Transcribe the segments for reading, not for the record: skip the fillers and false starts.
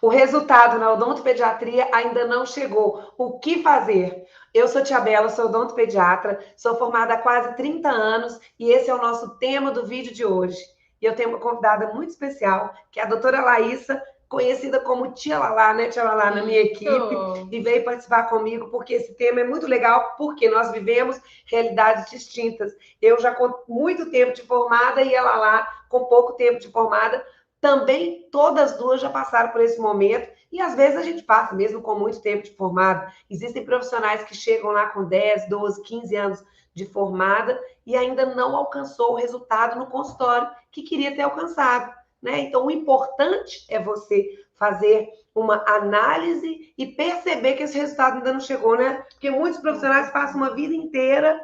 O resultado na odontopediatria ainda não chegou. O que fazer? Eu sou Tia Bela, sou odontopediatra, sou formada há quase 30 anos e esse é o nosso tema do vídeo de hoje. E eu tenho uma convidada muito especial, que é a doutora Laísa, conhecida como Tia Lalá, né, Tia Lalá, na minha equipe, e veio participar comigo porque esse tema é muito legal, porque nós vivemos realidades distintas. Eu já com muito tempo de formada e a Lalá com pouco tempo de formada, também todas duas já passaram por esse momento, e às vezes a gente passa, mesmo com muito tempo de formado. Existem profissionais que chegam lá com 10, 12, 15 anos de formada e ainda não alcançou o resultado no consultório que queria ter alcançado, né? Então, o importante é você fazer uma análise e perceber que esse resultado ainda não chegou, né? Porque muitos profissionais passam uma vida inteira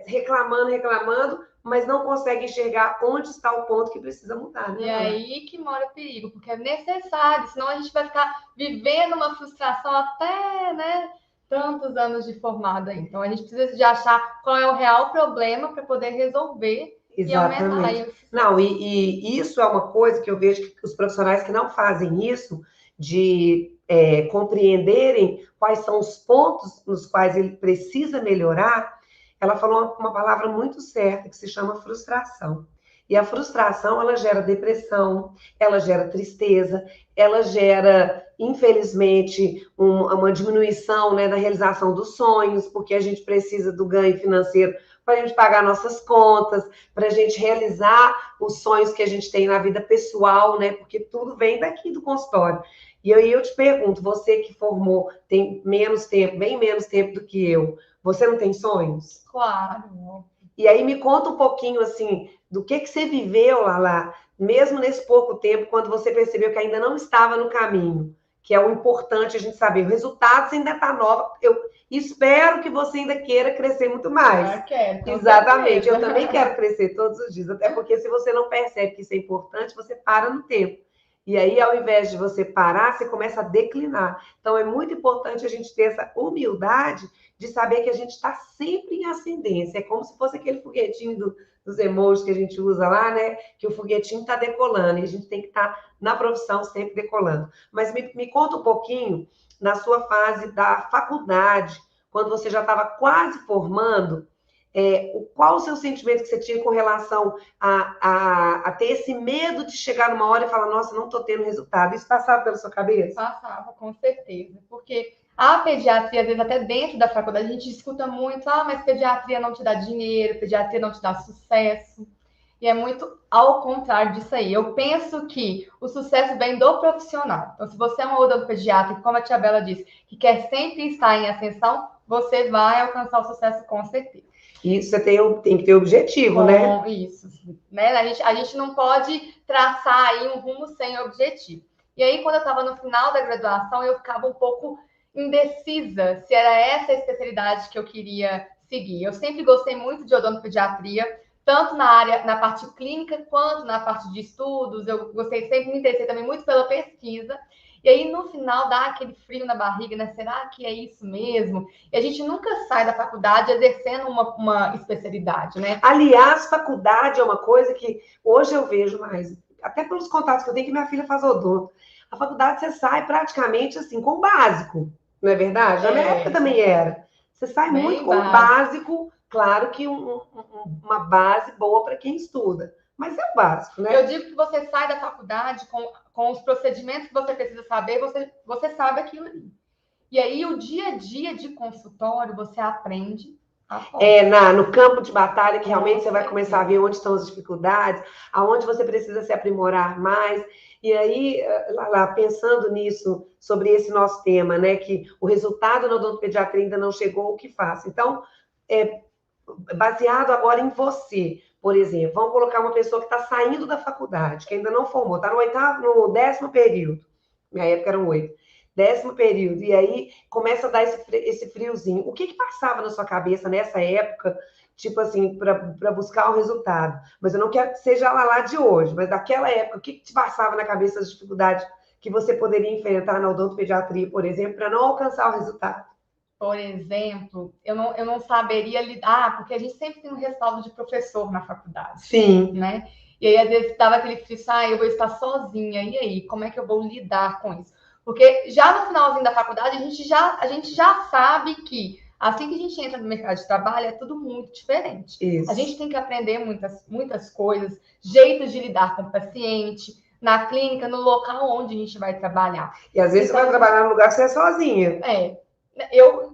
reclamando, mas não consegue enxergar onde está o ponto que precisa mudar, né? E aí que mora o perigo, porque é necessário, senão a gente vai ficar vivendo uma frustração até, né, tantos anos de formada. Então a gente precisa de achar qual é o real problema para poder resolver. Exatamente. E aumentar. Não, e isso é uma coisa que eu vejo que os profissionais que não fazem isso, de compreenderem quais são os pontos nos quais ele precisa melhorar, ela falou uma palavra muito certa, que se chama frustração. E a frustração, ela gera depressão, ela gera tristeza, ela gera, infelizmente, uma diminuição, né, da realização dos sonhos, porque a gente precisa do ganho financeiro para a gente pagar nossas contas, para a gente realizar os sonhos que a gente tem na vida pessoal, né? Porque tudo vem daqui do consultório. E aí eu te pergunto, você que formou, tem menos tempo, bem menos tempo do que eu, você não tem sonhos? Claro. E aí me conta um pouquinho, assim, do que você viveu lá, mesmo nesse pouco tempo, quando você percebeu que ainda não estava no caminho, que é o importante a gente saber. O resultado você ainda está nova. Eu espero que você ainda queira crescer muito mais. Ah, quero, Exatamente. certeza. Eu também quero crescer todos os dias, até porque se você não percebe que isso é importante, você para no tempo. E aí, ao invés de você parar, você começa a declinar. Então, é muito importante a gente ter essa humildade de saber que a gente está sempre em ascendência. É como se fosse aquele foguetinho dos emojis que a gente usa lá, né? Que o foguetinho está decolando e a gente tem que estar na profissão sempre decolando. Mas me conta um pouquinho na sua fase da faculdade, quando você já estava quase formando, qual o seu sentimento que você tinha com relação a ter esse medo de chegar numa hora e falar, nossa, não estou tendo resultado? Isso passava pela sua cabeça? Passava, com certeza. Porque a pediatria, às vezes, até dentro da faculdade, a gente escuta muito, mas pediatria não te dá dinheiro, pediatria não te dá sucesso. E é muito ao contrário disso aí. Eu penso que o sucesso vem do profissional. Então, se você é uma odontopediatra, como a tia Bela disse, que quer sempre estar em ascensão, você vai alcançar o sucesso com certeza. E você tem que ter objetivo, né? Isso. Né? A gente não pode traçar aí um rumo sem objetivo. E aí, quando eu estava no final da graduação, eu ficava um pouco indecisa se era essa a especialidade que eu queria seguir. Eu sempre gostei muito de odontopediatria, tanto na parte clínica quanto na parte de estudos. Eu gostei, sempre me interessei também muito pela pesquisa. E aí, no final, dá aquele frio na barriga, né? Será que é isso mesmo? E a gente nunca sai da faculdade exercendo uma especialidade, né? Aliás, faculdade é uma coisa que hoje eu vejo mais, até pelos contatos que eu tenho, que minha filha faz odonto. A faculdade você sai praticamente assim, com o básico, não é verdade? Na minha época também era. Você sai muito Bem com o básico. básico, claro que uma base boa para quem estuda, mas é o básico, né? Eu digo que você sai da faculdade com os procedimentos que você precisa saber, você sabe aquilo ali. E aí, o dia a dia de consultório, você aprende No campo de batalha, que realmente você vai começar a ver onde estão as dificuldades, aonde você precisa se aprimorar mais. E aí, lá, pensando nisso, sobre esse nosso tema, né, que o resultado na odontopediatria ainda não chegou, o que faça? Então, baseado agora em você, por exemplo, vamos colocar uma pessoa que está saindo da faculdade, que ainda não formou, está no 10º período, minha época eram 8, 10º período, e aí começa a dar esse friozinho. O que passava na sua cabeça nessa época, tipo assim, para buscar o resultado? Mas eu não quero que seja lá de hoje, mas daquela época, o que te passava na cabeça as dificuldades que você poderia enfrentar na odontopediatria, por exemplo, para não alcançar o resultado? Por exemplo, eu não saberia lidar, porque a gente sempre tem um respaldo de professor na faculdade, Sim. né? E aí, às vezes, dava aquele frustro, eu vou estar sozinha, e aí, como é que eu vou lidar com isso? Porque já no finalzinho da faculdade, a gente já sabe que assim que a gente entra no mercado de trabalho, é tudo muito diferente. Isso. A gente tem que aprender muitas coisas, jeitos de lidar com o paciente, na clínica, no local onde a gente vai trabalhar. E às vezes então, você vai trabalhar num lugar que você é sozinha.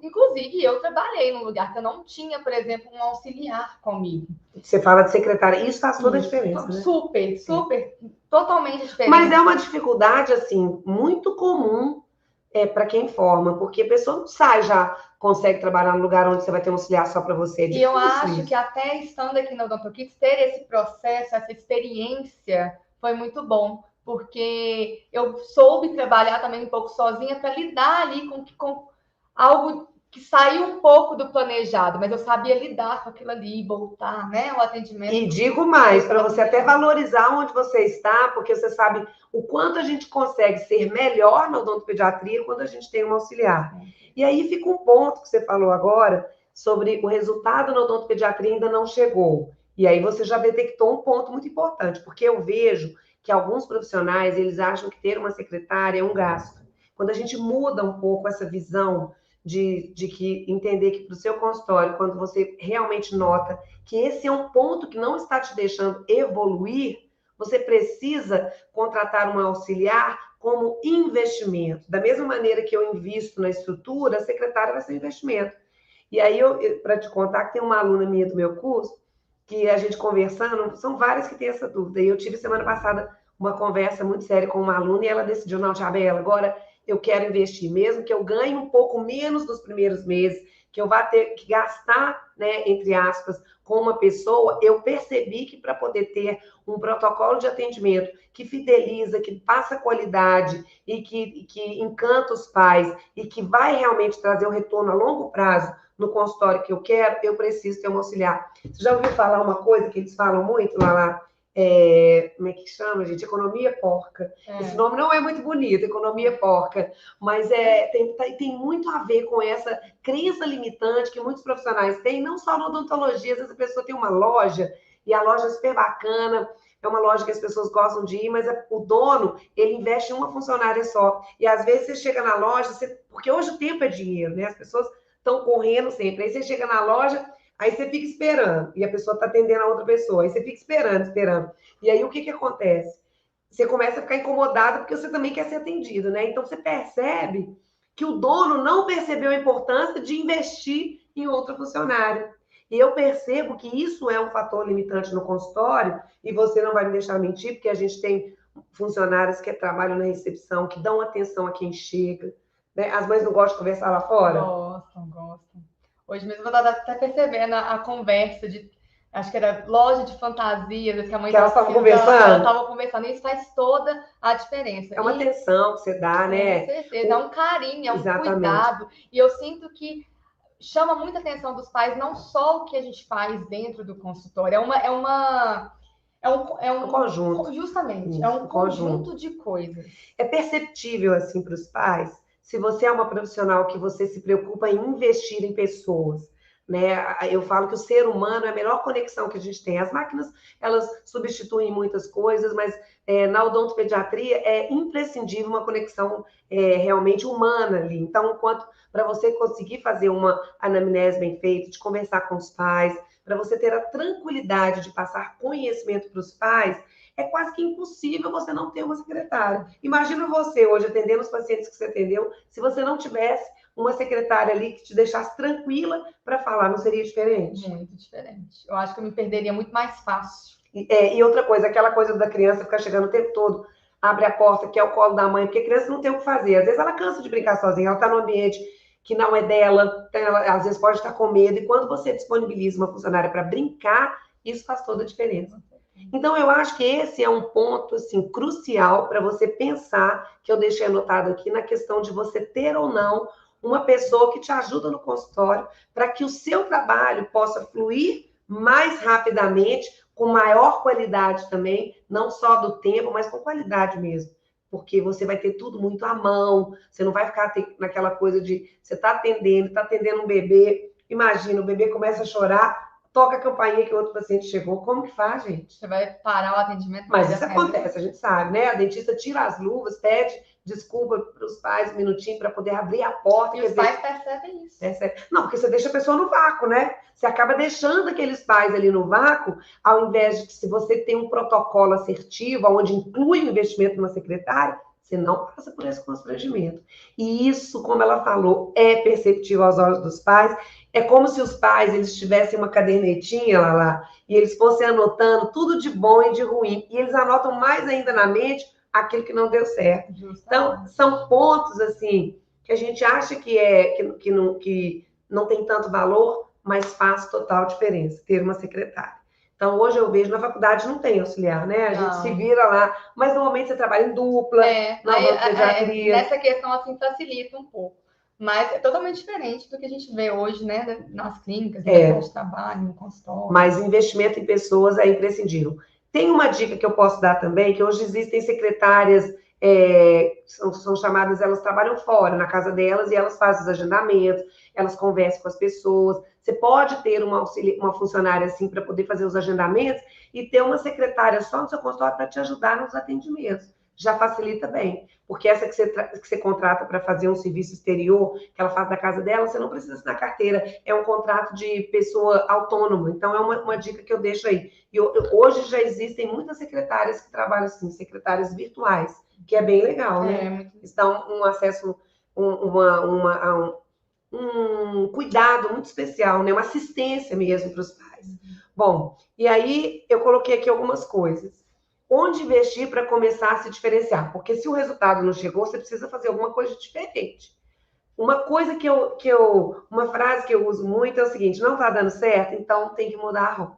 Inclusive, eu trabalhei num lugar que eu não tinha, por exemplo, um auxiliar comigo. Você fala de secretária, isso faz toda a diferença, né? Super, totalmente diferente. Mas é uma dificuldade, assim, muito comum para quem forma, porque a pessoa não sai já consegue trabalhar no lugar onde você vai ter um auxiliar só para você. E eu acho que até estando aqui no OdontoKids, ter esse processo, essa experiência foi muito bom, porque eu soube trabalhar também um pouco sozinha para lidar ali com algo que saiu um pouco do planejado, mas eu sabia lidar com aquilo ali, voltar, né, o atendimento. E digo mais, para você até valorizar onde você está, porque você sabe o quanto a gente consegue ser melhor na odontopediatria quando a gente tem um auxiliar. E aí fica um ponto que você falou agora sobre o resultado na odontopediatria ainda não chegou. E aí você já detectou um ponto muito importante, porque eu vejo que alguns profissionais, eles acham que ter uma secretária é um gasto. Quando a gente muda um pouco essa visão de que entender que para o seu consultório, quando você realmente nota que esse é um ponto que não está te deixando evoluir, você precisa contratar um auxiliar como investimento. Da mesma maneira que eu invisto na estrutura, a secretária vai ser um investimento. E aí, para te contar, que tem uma aluna minha do meu curso, que a gente conversando, são várias que têm essa dúvida. E eu tive semana passada uma conversa muito séria com uma aluna e ela decidiu, não, Tia Bela, agora eu quero investir, mesmo que eu ganhe um pouco menos nos primeiros meses, que eu vá ter que gastar, né, entre aspas, com uma pessoa, eu percebi que para poder ter um protocolo de atendimento que fideliza, que passa qualidade e que encanta os pais e que vai realmente trazer um retorno a longo prazo no consultório que eu quero, eu preciso ter um auxiliar. Você já ouviu falar uma coisa que eles falam muito lá? Como é que chama, gente? Economia porca. Esse nome não é muito bonito, economia porca, mas tem muito a ver com essa crença limitante que muitos profissionais têm, não só na odontologia, às vezes a pessoa tem uma loja, e a loja é super bacana, é uma loja que as pessoas gostam de ir, mas o dono, ele investe em uma funcionária só. E às vezes você chega na loja, porque hoje o tempo é dinheiro, né? As pessoas estão correndo sempre. Aí você chega na loja, aí você fica esperando, e a pessoa está atendendo a outra pessoa, aí você fica esperando. E aí o que acontece? Você começa a ficar incomodado porque você também quer ser atendido, né? Então você percebe que o dono não percebeu a importância de investir em outro funcionário. E eu percebo que isso é um fator limitante no consultório, e você não vai me deixar mentir, porque a gente tem funcionários que trabalham na recepção, que dão atenção a quem chega, né? As mães não gostam de conversar lá fora? Gostam. Hoje mesmo eu estava até percebendo a conversa de, acho que era loja de fantasias, que a mãe elas estavam conversando. Estavam conversando, isso faz toda a diferença. É uma atenção que você dá, né? Com certeza, é um carinho, é um Exatamente. Cuidado. E eu sinto que chama muita atenção dos pais, não só o que a gente faz dentro do consultório, é um conjunto. Justamente, isso, é um conjunto de coisas. É perceptível, assim, para os pais, se você é uma profissional que você se preocupa em investir em pessoas, né? Eu falo que o ser humano é a melhor conexão que a gente tem. As máquinas, elas substituem muitas coisas, mas na odontopediatria é imprescindível uma conexão realmente humana ali. Então, enquanto para você conseguir fazer uma anamnese bem feita, de conversar com os pais, para você ter a tranquilidade de passar conhecimento para os pais, é quase que impossível você não ter uma secretária. Imagina você hoje atendendo os pacientes que você atendeu, se você não tivesse uma secretária ali que te deixasse tranquila para falar, não seria diferente? Muito diferente. Eu acho que eu me perderia muito mais fácil. E outra coisa, aquela coisa da criança ficar chegando o tempo todo, abre a porta, que é o colo da mãe, porque a criança não tem o que fazer. Às vezes ela cansa de brincar sozinha, ela está num ambiente que não é dela, então ela às vezes pode estar com medo, e quando você disponibiliza uma funcionária para brincar, isso faz toda a diferença. Então, eu acho que esse é um ponto, assim, crucial para você pensar, que eu deixei anotado aqui, na questão de você ter ou não uma pessoa que te ajuda no consultório, para que o seu trabalho possa fluir mais rapidamente, com maior qualidade também, não só do tempo, mas com qualidade mesmo. Porque você vai ter tudo muito à mão, você não vai ficar naquela coisa de você está atendendo um bebê, imagina, o bebê começa a chorar, toca a campainha que outro paciente chegou. Como que faz, gente? Você vai parar o atendimento. Mas isso acontece, a gente sabe, né? A dentista tira as luvas, pede desculpa para os pais um minutinho para poder abrir a porta. E os pais percebem isso. Não, porque você deixa a pessoa no vácuo, né? Você acaba deixando aqueles pais ali no vácuo, ao invés de que, se você tem um protocolo assertivo, onde inclui o investimento numa secretária, você não passa por esse constrangimento. E isso, como ela falou, é perceptível aos olhos dos pais. É como se os pais, eles tivessem uma cadernetinha lá, e eles fossem anotando tudo de bom e de ruim. E eles anotam mais ainda na mente aquilo que não deu certo. Justamente. Então, são pontos, assim, que a gente acha que não tem tanto valor, mas faz total diferença ter uma secretária. Então, hoje eu vejo, na faculdade não tem auxiliar, né? A gente se vira lá, mas normalmente você trabalha em dupla, na pediatria. Nessa questão, assim, facilita um pouco. Mas é totalmente diferente do que a gente vê hoje, né? Nas clínicas, no mercado de trabalho, no consultório. Mas investimento em pessoas é imprescindível. Tem uma dica que eu posso dar também, que hoje existem secretárias, são chamadas, elas trabalham fora, na casa delas, e elas fazem os agendamentos, elas conversam com as pessoas. Você pode ter uma funcionária assim para poder fazer os agendamentos e ter uma secretária só no seu consultório para te ajudar nos atendimentos. Já facilita bem, porque essa que você contrata para fazer um serviço exterior, que ela faz da casa dela, você não precisa assinar carteira, é um contrato de pessoa autônoma. Então, é uma dica que eu deixo aí. E hoje já existem muitas secretárias que trabalham assim, secretárias virtuais, que é bem legal, né? Estão um acesso, um cuidado muito especial, né? Uma assistência mesmo para os pais. Bom, e aí eu coloquei aqui algumas coisas. Onde investir para começar a se diferenciar? Porque se o resultado não chegou, você precisa fazer alguma coisa diferente. Uma coisa uma frase que eu uso muito é o seguinte: não está dando certo, então tem que mudar a rota.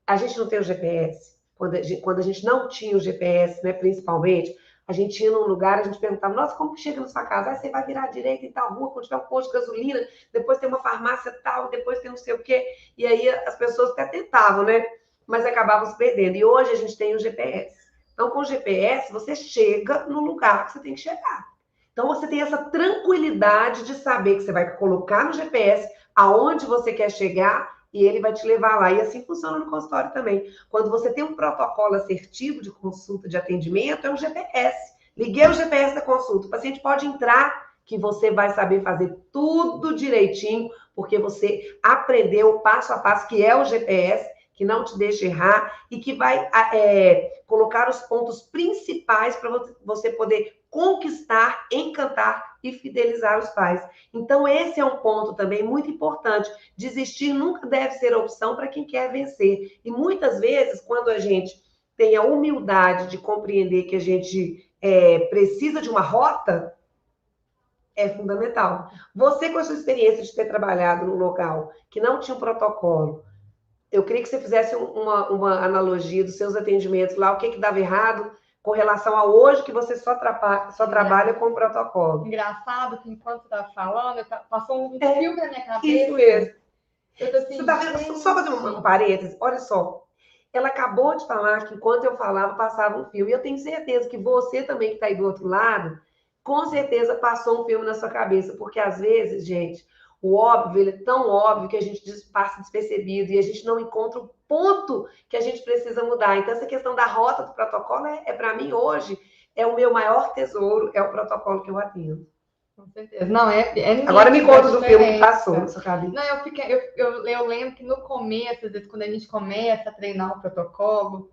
A gente não tem o GPS. Quando a gente não tinha o GPS, né, principalmente, a gente ia num lugar, a gente perguntava: nossa, como que chega na sua casa? Aí você vai virar à direita em tal rua, quando tiver um posto de gasolina, depois tem uma farmácia tal, depois tem não sei o quê. E aí as pessoas até tentavam, né? Mas acabavam se perdendo. E hoje a gente tem o GPS. Então, com o GPS, você chega no lugar que você tem que chegar. Então, você tem essa tranquilidade de saber que você vai colocar no GPS aonde você quer chegar e ele vai te levar lá. E assim funciona no consultório também. Quando você tem um protocolo assertivo de consulta, de atendimento, é um GPS. Liguei o GPS da consulta. O paciente pode entrar, que você vai saber fazer tudo direitinho, porque você aprendeu o passo a passo, que é o GPS, que não te deixa errar e que vai colocar os pontos principais para você poder conquistar, encantar e fidelizar os pais. Então, esse é um ponto também muito importante. Desistir nunca deve ser opção para quem quer vencer. E muitas vezes, quando a gente tem a humildade de compreender que a gente precisa de uma rota, é fundamental. Você, com a sua experiência de ter trabalhado num local que não tinha um protocolo, eu queria que você fizesse uma analogia dos seus atendimentos lá, o que dava errado com relação a hoje, que você só trabalha com o protocolo. Engraçado que enquanto você estava falando, passou um filme na minha cabeça. Isso mesmo. Eu tô assim, você tá vendo? Só fazer um parênteses, olha só. Ela acabou de falar que enquanto eu falava, passava um filme. E eu tenho certeza que você também que está aí do outro lado, com certeza passou um filme na sua cabeça. Porque às vezes, gente, o óbvio, ele é tão óbvio que a gente passa despercebido e a gente não encontra o ponto que a gente precisa mudar. Então, essa questão da rota do protocolo é para mim, hoje, é o meu maior tesouro, é o protocolo que eu atendo. Com certeza. Não, agora me conta do filme que passou na sua cabeça. Não, eu lembro que no começo, às vezes, quando a gente começa a treinar o protocolo,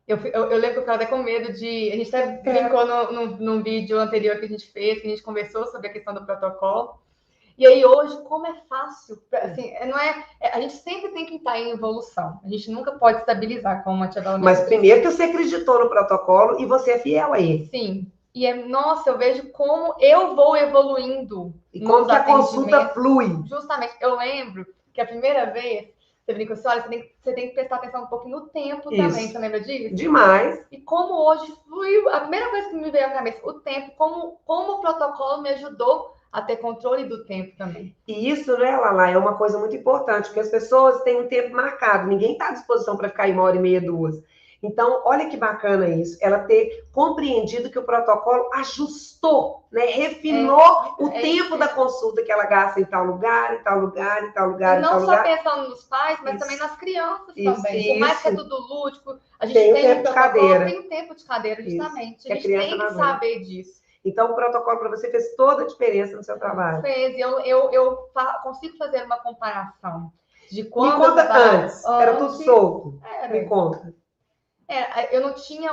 eu lembro que eu ficava até com medo de... A gente até brincou num vídeo anterior que a gente fez, que a gente conversou sobre a questão do protocolo. E aí, hoje, como é fácil, assim, a gente sempre tem que estar em evolução. A gente nunca pode estabilizar, como a Tia Bela. Mas primeiro que você acreditou no protocolo e você é fiel a ele. Sim. E nossa, eu vejo como eu vou evoluindo. E como que a consulta flui. Justamente. Eu lembro que a primeira vez, você brincou assim, olha, você tem que prestar atenção um pouquinho no tempo também. Você lembra disso? Demais. E como hoje fluiu. A primeira coisa que me veio à cabeça, o tempo, como o protocolo me ajudou a ter controle do tempo também. E isso, né, Lala, é uma coisa muito importante, porque as pessoas têm um tempo marcado, ninguém está à disposição para ficar em 1h30, 2. Então, olha que bacana isso, ela ter compreendido que o protocolo ajustou, né? Refinou o tempo da consulta que ela gasta em tal lugar, em tal lugar, em tal lugar, e em tal não só lugar. pensando nos pais, mas também nas crianças também. Por mais que é tudo lúdico, a gente tem tem tempo de cadeira. Tem um tempo de cadeira, justamente. Isso. A gente tem que saber disso. Então, o protocolo para você fez toda a diferença no seu trabalho. Fez. Eu consigo fazer uma comparação de quando... Me conta antes. Era tudo solto. Me conta. Eu não tinha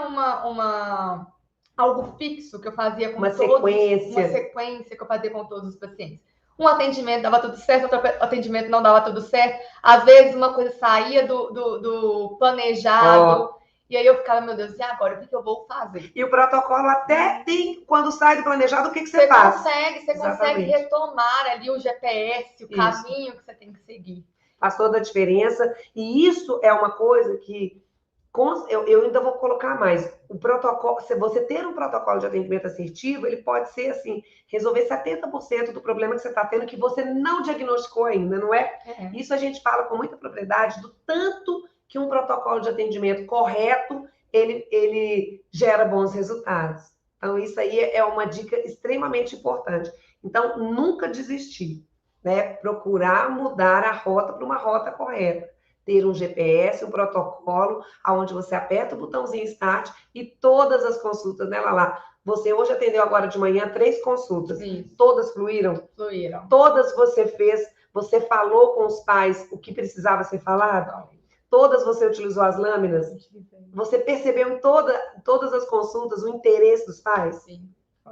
algo fixo que eu fazia com todos. Uma sequência que eu fazia com todos os pacientes. Um atendimento dava tudo certo, outro atendimento não dava tudo certo. Às vezes uma coisa saía do planejado. E aí eu ficava, meu Deus, e agora? O que eu vou fazer? E o protocolo até tem, quando sai do planejado, o que você faz? Você consegue retomar ali o GPS, o caminho que você tem que seguir. Faz toda a diferença. E isso é uma coisa que eu ainda vou colocar mais. O protocolo, se você ter um protocolo de atendimento assertivo, ele pode ser assim, resolver 70% do problema que você está tendo que você não diagnosticou ainda, não é? Isso a gente fala com muita propriedade do tanto que um protocolo de atendimento correto, ele gera bons resultados. Então, isso aí é uma dica extremamente importante. Então, nunca desistir, né? Procurar mudar a rota para uma rota correta. Ter um GPS, um protocolo, onde você aperta o botãozinho Start e todas as consultas, né, Lala? Você hoje atendeu agora de manhã 3 consultas. Isso. Todas fluíram? Fluíram. Todas você fez? Você falou com os pais o que precisava ser falado? Todas você utilizou as lâminas? Você percebeu em todas as consultas o interesse dos pais? Sim.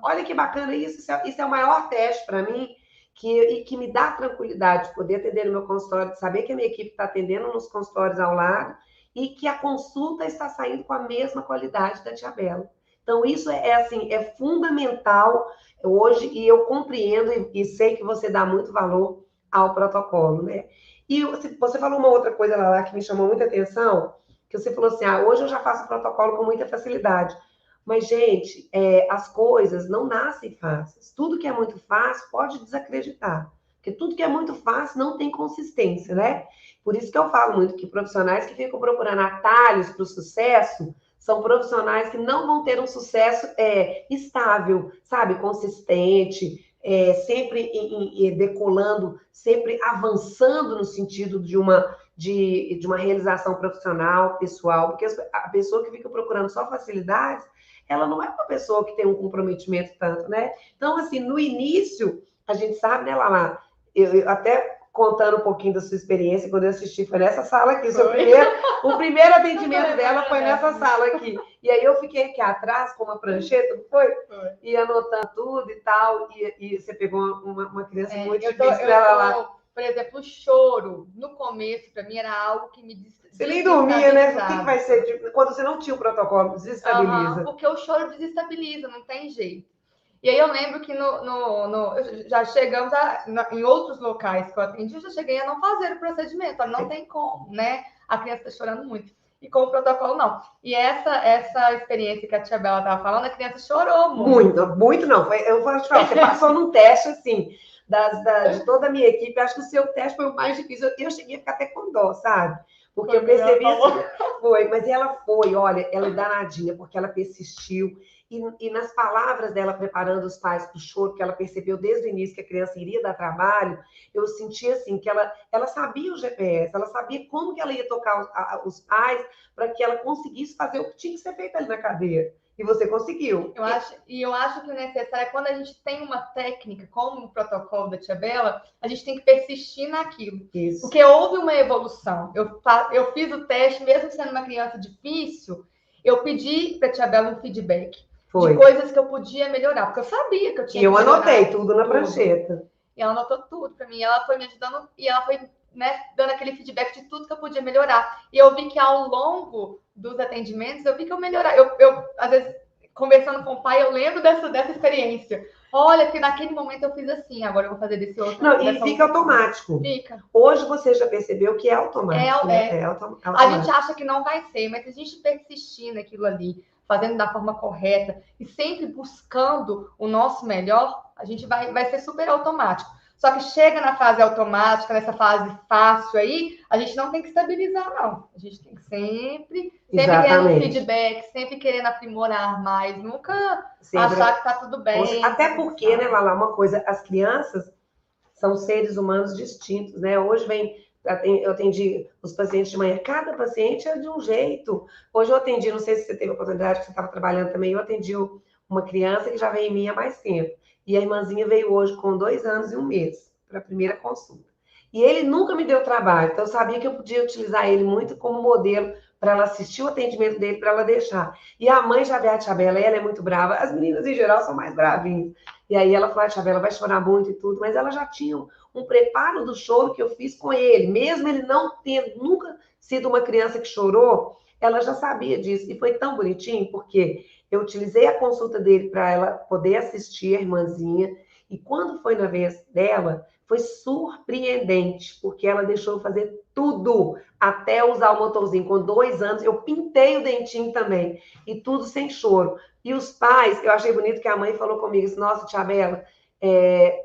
Olha que bacana isso. Isso é o maior teste para mim, que me dá tranquilidade de poder atender no meu consultório, de saber que a minha equipe está atendendo nos consultórios ao lado e que a consulta está saindo com a mesma qualidade da Tia Bela. Então, isso é fundamental hoje, e eu compreendo e sei que você dá muito valor ao protocolo, né? E você falou uma outra coisa lá que me chamou muita atenção, que você falou assim, hoje eu já faço protocolo com muita facilidade. Mas, gente, as coisas não nascem fáceis. Tudo que é muito fácil pode desacreditar. Porque tudo que é muito fácil não tem consistência, né? Por isso que eu falo muito que profissionais que ficam procurando atalhos para o sucesso são profissionais que não vão ter um sucesso estável, sabe? Consistente, sempre decolando, sempre avançando no sentido de uma realização profissional, pessoal. Porque a pessoa que fica procurando só facilidades, ela não é uma pessoa que tem um comprometimento tanto, né? Então, assim, no início, a gente sabe, né, Lala? Eu até contando um pouquinho da sua experiência, quando eu assisti, foi nessa sala aqui. O primeiro atendimento dela foi nessa sala aqui. E aí eu fiquei aqui atrás com uma prancheta, não foi? E anotando tudo e tal. E você pegou uma criança muito difícil dela lá. Por exemplo, o choro, no começo, para mim, era algo que me desestabilizava. Você nem dormia, né? O que vai ser? Quando você não tinha o protocolo, desestabiliza. Porque o choro desestabiliza, não tem jeito. E aí eu lembro que já chegamos em outros locais que eu atendi, eu já cheguei a não fazer o procedimento. Não tem como, né? A criança está chorando muito. E com o protocolo, não. E essa experiência que a Tia Bela estava falando, a criança chorou muito. Muito não. Eu vou te falar, você passou num teste, assim, de toda a minha equipe. Acho que o seu teste foi o mais difícil. Eu cheguei a ficar até com dó, sabe? Porque eu percebi assim, mas ela olha, ela é danadinha, porque ela persistiu. E nas palavras dela, preparando os pais para o choro, que ela percebeu desde o início que a criança iria dar trabalho, eu senti assim, que ela sabia o GPS, ela sabia como que ela ia tocar os pais para que ela conseguisse fazer o que tinha que ser feito ali na cadeira. E você conseguiu. Eu acho que o necessário é quando a gente tem uma técnica, como o protocolo da Tia Bela, a gente tem que persistir naquilo. Isso. Porque houve uma evolução. Eu fiz o teste, mesmo sendo uma criança difícil, eu pedi para a Tia Bela um feedback. De coisas que eu podia melhorar, porque eu sabia que eu tinha que melhorar. E eu anotei tudo na prancheta. E ela anotou tudo para mim. Ela foi me ajudando e ela foi, né, dando aquele feedback de tudo que eu podia melhorar. E eu vi que ao longo dos atendimentos, eu vi que eu melhorava. Eu às vezes, conversando com o pai, eu lembro dessa experiência. Olha, que naquele momento eu fiz assim, agora eu vou fazer desse outro. Não, e fica automático. Fica. Hoje você já percebeu que é automático. Automático. A gente acha que não vai ser, mas se a gente persistir naquilo ali, fazendo da forma correta e sempre buscando o nosso melhor, a gente vai ser super automático. Só que chega na fase automática, nessa fase fácil aí, a gente não tem que estabilizar, não. A gente tem que sempre querendo um feedback, sempre querendo aprimorar mais, nunca achar que tá tudo bem. Até porque, né, Lala, uma coisa, as crianças são seres humanos distintos, né? Hoje eu atendi os pacientes de manhã, cada paciente é de um jeito. Hoje eu atendi, não sei se você teve a oportunidade, que você estava trabalhando também, eu atendi uma criança que já veio em mim há mais tempo. E a irmãzinha veio hoje com 2 anos e 1 mês, para a primeira consulta. E ele nunca me deu trabalho, então eu sabia que eu podia utilizar ele muito como modelo para ela assistir o atendimento dele, para ela deixar. E a mãe já vê a Tia Bela, ela é muito brava, as meninas em geral são mais bravinhas. E aí ela falou, a Tia Bela vai chorar muito e tudo, mas ela já tinha um preparo do choro que eu fiz com ele, mesmo ele não tendo nunca sido uma criança que chorou, ela já sabia disso. E foi tão bonitinho, porque eu utilizei a consulta dele para ela poder assistir a irmãzinha, e quando foi na vez dela, foi surpreendente, porque ela deixou eu fazer tudo, até usar o motorzinho. Com 2 anos, eu pintei o dentinho também, e tudo sem choro. E os pais, eu achei bonito que a mãe falou comigo, nossa, Tia Bela,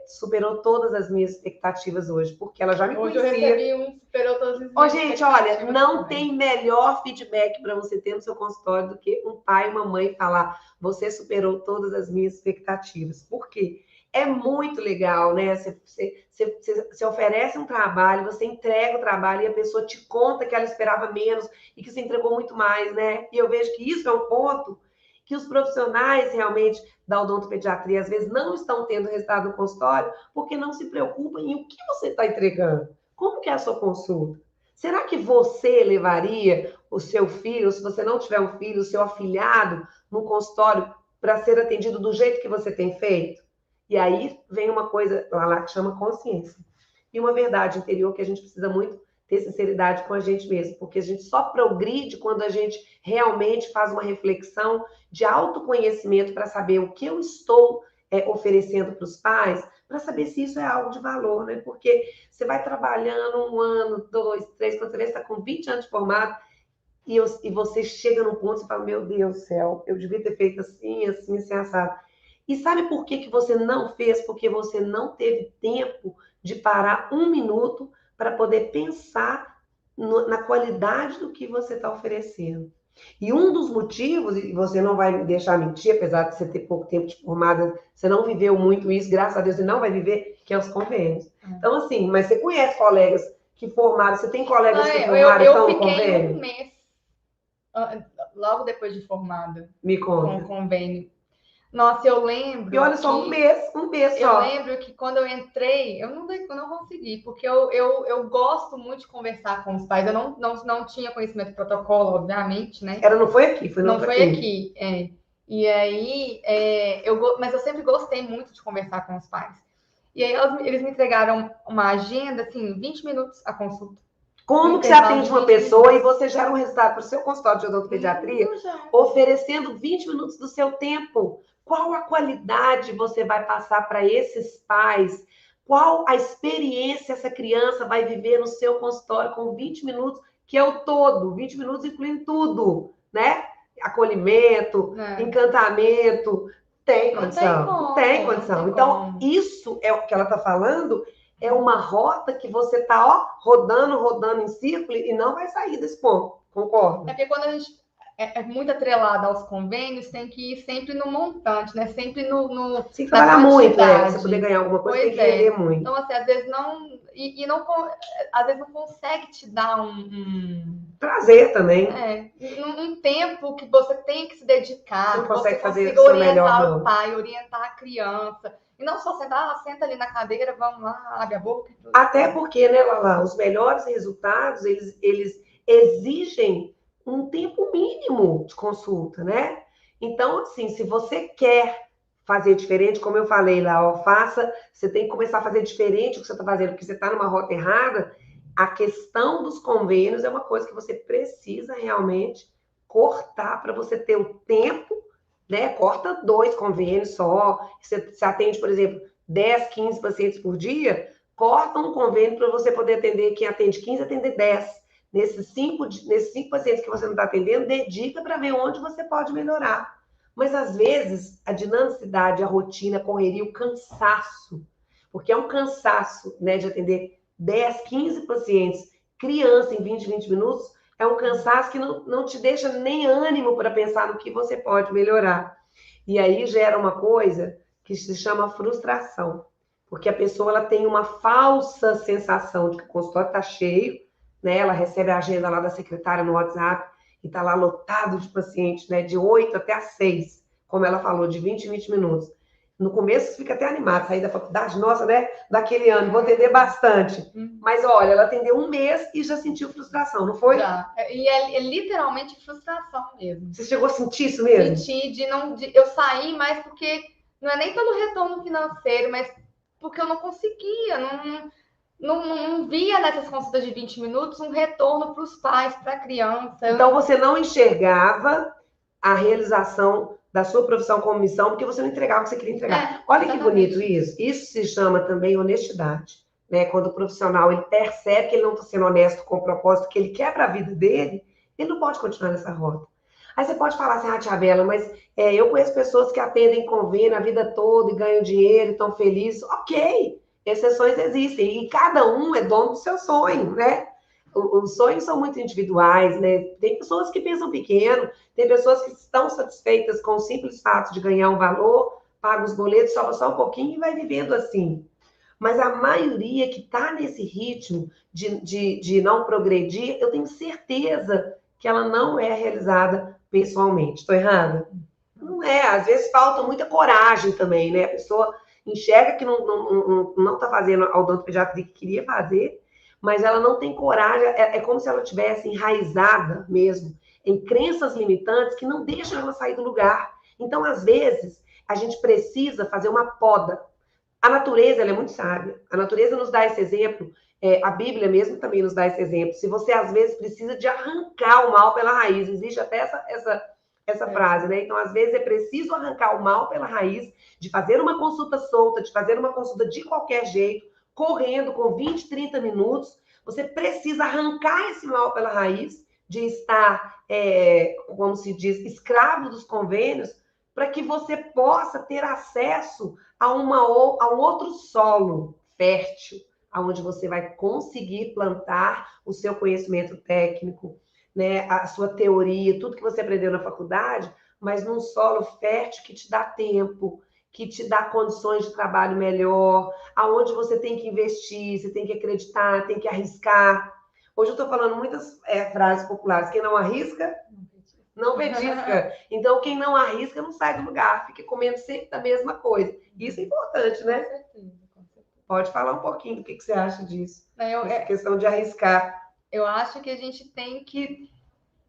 superou todas as minhas expectativas hoje, porque ela já me conhecia. Hoje eu recebi superou todas as minhas expectativas. Gente, olha, não tem melhor feedback para você ter no seu consultório do que um pai e uma mãe falar, você superou todas as minhas expectativas. Por quê? É muito legal, né? Você oferece um trabalho, você entrega o trabalho e a pessoa te conta que ela esperava menos e que você entregou muito mais, né? E eu vejo que isso é um ponto que os profissionais realmente da odontopediatria às vezes não estão tendo resultado no consultório porque não se preocupam em o que você está entregando. Como que é a sua consulta? Será que você levaria o seu filho, se você não tiver um filho, o seu afilhado no consultório para ser atendido do jeito que você tem feito? E aí vem uma coisa lá que chama consciência. E uma verdade interior que a gente precisa muito ter sinceridade com a gente mesmo, porque a gente só progride quando a gente realmente faz uma reflexão de autoconhecimento para saber o que eu estou oferecendo para os pais, para saber se isso é algo de valor, né? Porque você vai trabalhando 1 ano, 2, 3, quando você vê, você está com 20 anos de formado, e você chega num ponto e fala, meu Deus do céu, eu devia ter feito assim, assim, assim, assado. E sabe por que você não fez? Porque você não teve tempo de parar 1 minuto para poder pensar na qualidade do que você está oferecendo. E um dos motivos, e você não vai me deixar mentir, apesar de você ter pouco tempo de formada, você não viveu muito isso, graças a Deus você não vai viver, que é os convênios. Então, assim, mas você conhece colegas que formaram, você tem colegas que formaram e estão no convênio? Eu fiquei 1 mês, logo depois de formada, me conta, com convênio. Nossa, eu lembro. E olha só, 1 mês só. Eu lembro que quando eu entrei, eu não consegui, porque eu gosto muito de conversar com os pais. Eu não tinha conhecimento de protocolo, obviamente, né? Não foi aqui, foi não foi aqui. E aí, mas eu sempre gostei muito de conversar com os pais. E aí eles me entregaram uma agenda, assim, 20 minutos a consulta. Como que você atende uma pessoa e você gera um resultado para o seu consultório de odontopediatria oferecendo 20 minutos do seu tempo? Qual a qualidade você vai passar para esses pais? Qual a experiência essa criança vai viver no seu consultório com 20 minutos, que é o todo, 20 minutos incluindo tudo, né? Acolhimento, encantamento, tem condição. Não tem condição. Então, isso é o que ela está falando, é uma rota que você está rodando em círculo e não vai sair desse ponto, concordo? É porque quando a gente é muito atrelada aos convênios, tem que ir sempre no montante, né? Sempre no tem que trabalhar muito, né? Você poder ganhar alguma coisa, tem que vender muito. Então, assim, às vezes não... às vezes não consegue te dar um prazer também. Um tempo que você tem que se dedicar. Você consegue fazer o seu orientar o pai, orientar a criança. E não só sentar, senta ali na cadeira, vamos lá, abre a boca. Até porque, né, Lala, os melhores resultados, eles exigem um tempo mínimo de consulta, né? Então, assim, se você quer fazer diferente, como eu falei lá, você tem que começar a fazer diferente o que você está fazendo, porque você está numa rota errada. A questão dos convênios é uma coisa que você precisa realmente cortar para você ter o tempo, né? Corta 2 convênios só. Você atende, por exemplo, 10, 15 pacientes por dia, corta um convênio para você poder atender quem atende 15, atender 10. Nesses 5 pacientes que você não está atendendo, dedica para ver onde você pode melhorar. Mas, às vezes, a dinamicidade, a rotina, a correria, o cansaço porque é um cansaço, né, de atender 10, 15 pacientes, criança em 20 minutos, é um cansaço que não te deixa nem ânimo para pensar no que você pode melhorar. E aí gera uma coisa que se chama frustração, porque a pessoa ela tem uma falsa sensação de que o consultório está cheio, né? Ela recebe a agenda lá da secretária no WhatsApp e está lá lotado de pacientes, né? De 8 até às 6, como ela falou, de 20 em 20 minutos. No começo fica até animado, sair da faculdade, nossa, né? Daquele ano, vou atender bastante. Mas olha, ela atendeu um mês e já sentiu frustração, não foi? Já. E é literalmente frustração mesmo. Você chegou a sentir isso mesmo? Senti eu saí mais porque não é nem pelo retorno financeiro, mas porque eu não conseguia, não via nessas consultas de 20 minutos um retorno para os pais, para a criança. Então você não enxergava a realização da sua profissão como missão, porque você não entregava o que você queria entregar. Olha que bonito isso. Isso se chama também honestidade. Né? Quando o profissional ele percebe que ele não está sendo honesto com o propósito que ele quer para a vida dele, ele não pode continuar nessa rota. Aí você pode falar assim, Tia Bela, mas eu conheço pessoas que atendem convênio a vida toda e ganham dinheiro e estão felizes. Ok, exceções existem. E cada um é dono do seu sonho, né? Os sonhos são muito individuais, né? Tem pessoas que pensam pequeno, tem pessoas que estão satisfeitas com o simples fato de ganhar um valor, paga os boletos, sobra só um pouquinho e vai vivendo assim. Mas a maioria que está nesse ritmo de não progredir, eu tenho certeza que ela não é realizada pessoalmente. Estou errada? Não é. Às vezes falta muita coragem também, né? A pessoa enxerga que não está fazendo a odontopediatria que queria fazer, mas ela não tem coragem. É como se ela tivesse enraizada mesmo em crenças limitantes que não deixam ela sair do lugar. Então, às vezes, a gente precisa fazer uma poda. A natureza, ela é muito sábia. A natureza nos dá esse exemplo. A Bíblia mesmo também nos dá esse exemplo. Se você, às vezes, precisa de arrancar o mal pela raiz. Existe até essa frase, né? Então, às vezes, é preciso arrancar o mal pela raiz, de fazer uma consulta solta, de fazer uma consulta de qualquer jeito, correndo com 20, 30 minutos. Você precisa arrancar esse mal pela raiz, de estar, como se diz, escravo dos convênios, para que você possa ter acesso a um outro solo fértil, onde você vai conseguir plantar o seu conhecimento técnico, né, a sua teoria, tudo que você aprendeu na faculdade, mas num solo fértil que te dá tempo, que te dá condições de trabalho melhor, aonde você tem que investir, você tem que acreditar, tem que arriscar. Hoje eu estou falando muitas frases populares. Quem não arrisca, não petisca. Então, quem não arrisca não sai do lugar, fica comendo sempre da mesma coisa. Isso é importante, né? Com certeza. Pode falar um pouquinho do que você acha disso? Essa questão de arriscar. Eu acho que a gente tem que...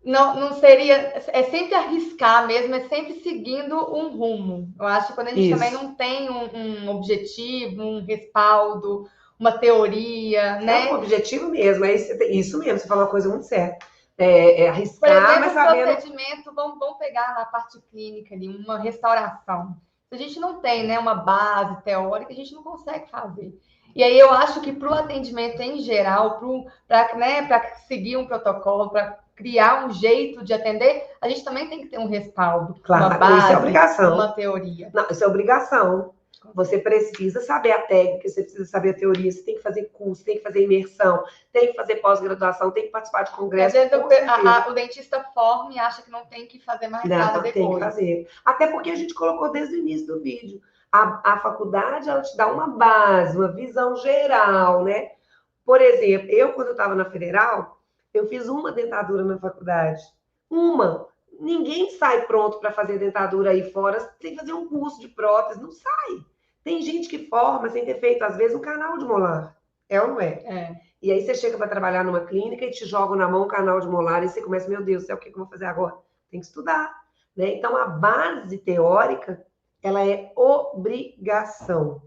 Não seria... É sempre arriscar mesmo, é sempre seguindo um rumo. Eu acho que quando a gente também não tem um objetivo, um respaldo, uma teoria, né? É um objetivo mesmo, é isso mesmo, você falou uma coisa muito certa. Arriscar, por exemplo, mas sabendo... procedimento, vamos pegar na parte clínica ali, uma restauração. Se a gente não tem, né, uma base teórica, a gente não consegue fazer. E aí eu acho que para o atendimento em geral, para seguir um protocolo, para criar um jeito de atender, a gente também tem que ter um respaldo, claro, uma base, isso é obrigação. Uma teoria. Não, isso é obrigação. Você precisa saber a técnica, você precisa saber a teoria, você tem que fazer curso, tem que fazer imersão, tem que fazer pós-graduação, tem que participar de congresso. Às vezes o dentista forma e acha que não tem que fazer mais nada depois. Tem que fazer. Até porque a gente colocou desde o início do vídeo. A faculdade, ela te dá uma base, uma visão geral, né? Por exemplo, quando eu estava na Federal, eu fiz uma dentadura na faculdade. Uma. Ninguém sai pronto para fazer dentadura aí fora, tem que fazer um curso de prótese, não sai. Tem gente que forma sem ter feito, às vezes, um canal de molar. É ou não é? E aí você chega para trabalhar numa clínica e te jogam na mão um canal de molar e você começa, meu Deus, o que eu vou fazer agora? Tem que estudar. Né? Então, a base teórica, ela é obrigação.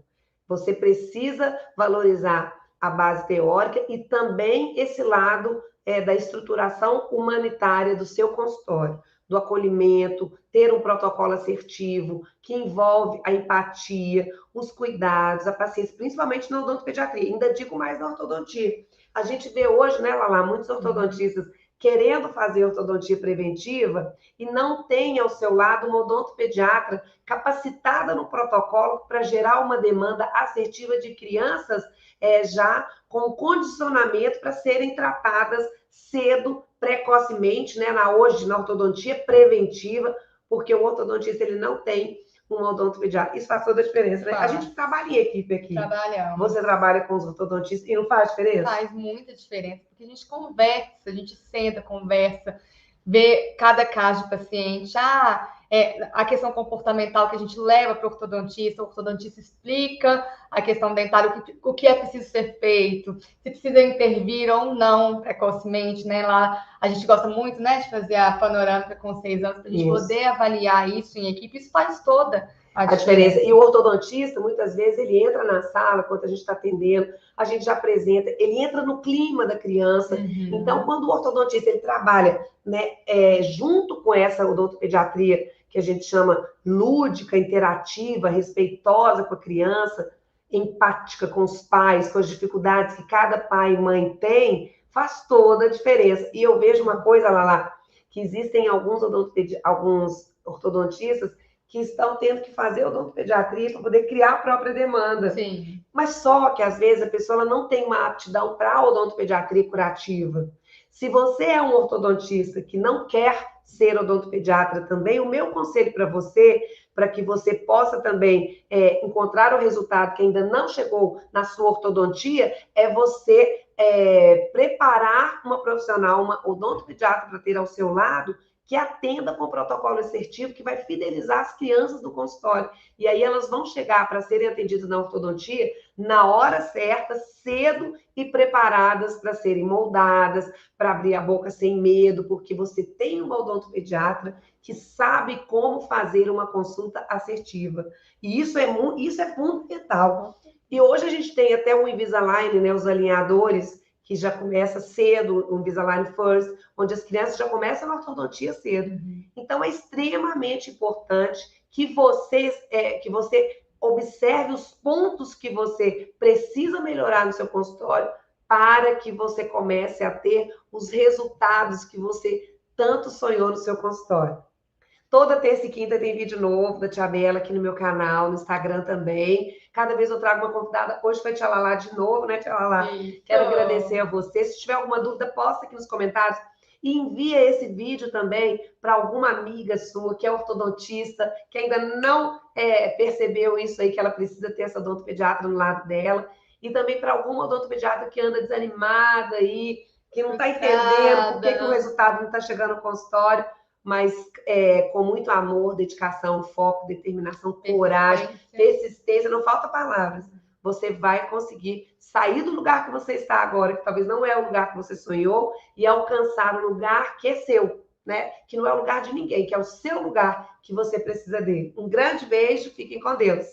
Você precisa valorizar a base teórica e também esse lado da estruturação humanitária do seu consultório, do acolhimento, ter um protocolo assertivo, que envolve a empatia, os cuidados, a paciência, principalmente na odontopediatria. Ainda digo mais na ortodontia. A gente vê hoje, né, Lala, muitos ortodontistas querendo fazer ortodontia preventiva e não tem ao seu lado uma odontopediatra capacitada no protocolo para gerar uma demanda assertiva de crianças já com condicionamento para serem tratadas cedo, precocemente, né, hoje na ortodontia preventiva, porque o ortodontista ele não tem um odontopediatra. Isso faz toda a diferença, né? A gente trabalha em equipe aqui. Trabalhamos. Você trabalha com os ortodontistas e não faz diferença? Faz muita diferença, porque a gente conversa, a gente senta, conversa, vê cada caso de paciente. A questão comportamental que a gente leva para o ortodontista explica a questão dentária, o que é preciso ser feito, se precisa intervir ou não precocemente, né? Lá a gente gosta muito, né, de fazer a panorâmica com 6 anos, para a gente poder avaliar isso em equipe. Isso faz toda a diferença. E o ortodontista, muitas vezes, ele entra na sala, quando a gente está atendendo, a gente já apresenta, ele entra no clima da criança. Então, quando o ortodontista ele trabalha, né, junto com essa odontopediatria, que a gente chama lúdica, interativa, respeitosa com a criança, empática com os pais, com as dificuldades que cada pai e mãe tem, faz toda a diferença. E eu vejo uma coisa, Lala, que existem alguns ortodontistas que estão tendo que fazer odontopediatria para poder criar a própria demanda. Sim. Mas só que, às vezes, a pessoa não tem uma aptidão para a odontopediatria curativa. Se você é um ortodontista que não quer ser odontopediatra também, o meu conselho para você, para que você possa também encontrar o resultado que ainda não chegou na sua ortodontia, é você preparar uma profissional, uma odontopediatra para ter ao seu lado, que atenda com o protocolo assertivo, que vai fidelizar as crianças do consultório. E aí elas vão chegar para serem atendidas na ortodontia na hora certa, cedo e preparadas para serem moldadas, para abrir a boca sem medo, porque você tem uma odontopediatra que sabe como fazer uma consulta assertiva. E isso é fundamental. E hoje a gente tem até o Invisalign, né, os alinhadores, que já começa cedo, o Invisalign First, onde as crianças já começam na ortodontia cedo. Então, é extremamente importante que você observe os pontos que você precisa melhorar no seu consultório para que você comece a ter os resultados que você tanto sonhou no seu consultório. Toda terça e quinta tem vídeo novo da Tia Bela aqui no meu canal, no Instagram também. Cada vez eu trago uma convidada. Hoje foi Tia Lala de novo, né, Tia Lala? Quero agradecer a você. Se tiver alguma dúvida, posta aqui nos comentários. E envia esse vídeo também para alguma amiga sua que é ortodontista, que ainda não percebeu isso aí, que ela precisa ter essa odontopediatra no lado dela. E também para alguma odontopediatra que anda desanimada aí, que não está entendendo por que o resultado não está chegando no consultório. Mas com muito amor, dedicação, foco, determinação, coragem, persistência, não falta palavras. Você vai conseguir sair do lugar que você está agora, que talvez não é o lugar que você sonhou, e alcançar um lugar que é seu, né? Que não é o lugar de ninguém, que é o seu lugar que você precisa dele. Um grande beijo, fiquem com Deus.